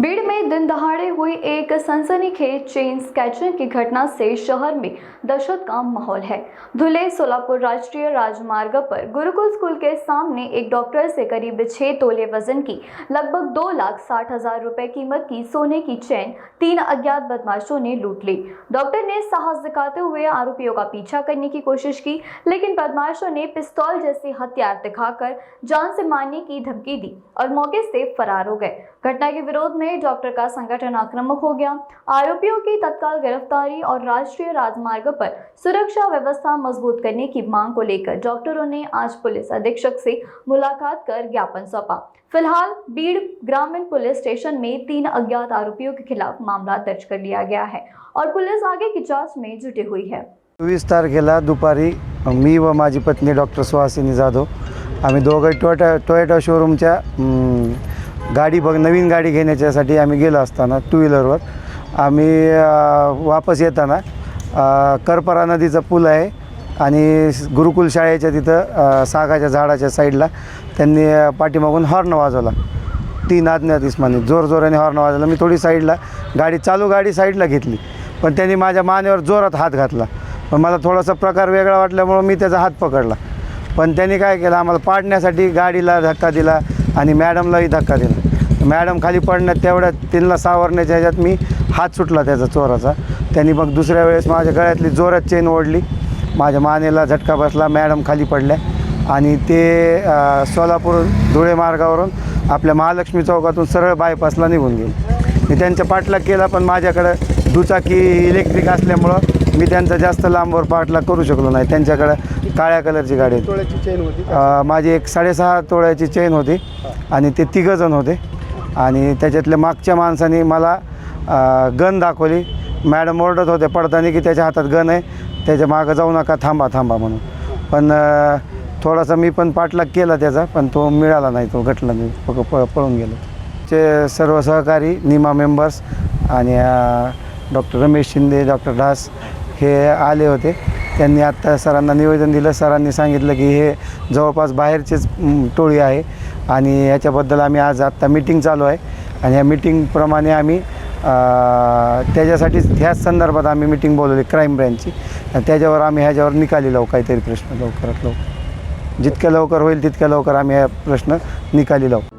भीड़ में दिन दहाड़े हुई एक सनसनीखेज चेन स्नैचिंग की घटना से शहर में दहशत का माहौल है। धुले सोलापुर राष्ट्रीय राजमार्ग पर गुरुकुल स्कूल के सामने एक डॉक्टर से करीब 6 तोले वजन की लगभग 2,60,000 रुपए कीमत की सोने की चेन 3 अज्ञात बदमाशों ने लूट ली। डॉक्टर ने साहस दिखाते हुए आरोपियों का पीछा करने की कोशिश की, लेकिन बदमाशों ने पिस्तौल जैसे हथियार दिखाकर जान से मारने की धमकी दी और मौके से फरार हो गए। घटना के विरोध में डॉक्टर का संगठन आक्रामक हो गया। आरोपियों की तत्काल गिरफ्तारी और राष्ट्रीय राजमार्ग पर सुरक्षा व्यवस्था मजबूत करने की मांग को लेकर डॉक्टरों ने आज पुलिस अधीक्षक से मुलाकात कर ज्ञापन सौंपा। फिलहाल बीड़ ग्रामीण पुलिस स्टेशन में 3 अज्ञात आरोपियों के खिलाफ मामला दर्ज कर लिया गया है और पुलिस आगे की जांच में जुटी हुई है। 24 तारखेला दुपारी मी व माझी पत्नी डॉक्टर सुहासिनी जाधव आम्ही दोघं टोयोटा शोरूमच्या नवीन गाडी घेण्यासाठी आम्ही गेलो असताना टू व्हीलरवर आम्ही वापस येताना करपरा नदीचा पूल आहे आणि गुरुकुल शाळेच्या तिथं सागाच्या झाडाच्या साईडला त्यांनी पाठीमागून हॉर्न वाजवला। 3 अज्ञात इसमांनी जोरजोराने हॉर्न वाजवला। मी थोडी साईडला गाडी साईडला घेतली, पण त्यांनी माझ्या मानेवर जोरात हात घातला। पण मला थोडासा प्रकार वेगळा वाटल्यामुळे मी त्याचा हात पकडला, पण त्यांनी काय केलं, आम्हाला पाडण्यासाठी गाडीला धक्का दिला आणि मॅडमलाही धक्का दिला। मॅडम खाली पडण्यात तेवढ्यात त्यांना सावरण्याच्या ह्याच्यात मी हात सुटला त्याचा चोराचा। त्यांनी मग दुसऱ्या वेळेस माझ्या गळ्यातली जोरात चेन ओढली, माझ्या मानेला झटका बसला, मॅडम खाली पडल्या आणि ते सोलापूर धुळे मार्गावरून आपल्या महालक्ष्मी चौकातून सरळ बायपासला निघून गेले। मी त्यांच्या पाठलाग केला, पण माझ्याकडे दुचाकी इलेक्ट्रिक असल्यामुळं मी त्यांचा जास्त लांबवर पाठलाग करू शकलो नाही। त्यांच्याकडे काळ्या कलरची गाडी होती, माझी एक 6.5 तोळ्याची चेन होती आणि ते 3 जण होते आणि त्याच्यातल्या मागच्या माणसाने मला गन दाखवली। मॅडम ओरडत होते पडताना की त्याच्या हातात गन आहे, त्याच्या मागं जाऊ नका, थांबा म्हणून। पण थोडासा मी पण पाठलाग केला त्याचा, पण तो मिळाला नाही, तो घटला नाही, पळून गेलो। चे सर्व सहकारी निमा मेंबर्स आणि डॉक्टर रमेश शिंदे, डॉक्टर दास हे आले होते। त्यांनी आत्ता सरांना निवेदन दिलं। सरांनी सांगितलं की हे जवळपास बाहेरचीच टोळी आहे आणि याच्याबद्दल आम्ही आज आत्ता मीटिंग चालू आहे आणि या मीटिंगप्रमाणे आम्ही त्याच्यासाठी ह्याच संदर्भात आम्ही मीटिंग बोलवली क्राईम ब्रँचची। त्याच्यावर आम्ही ह्याच्यावर निकाली लावू, काहीतरी प्रश्न लवकरात लवकर, जितक्या लवकर होईल तितक्या लवकर आम्ही हा प्रश्न निकाली लावू।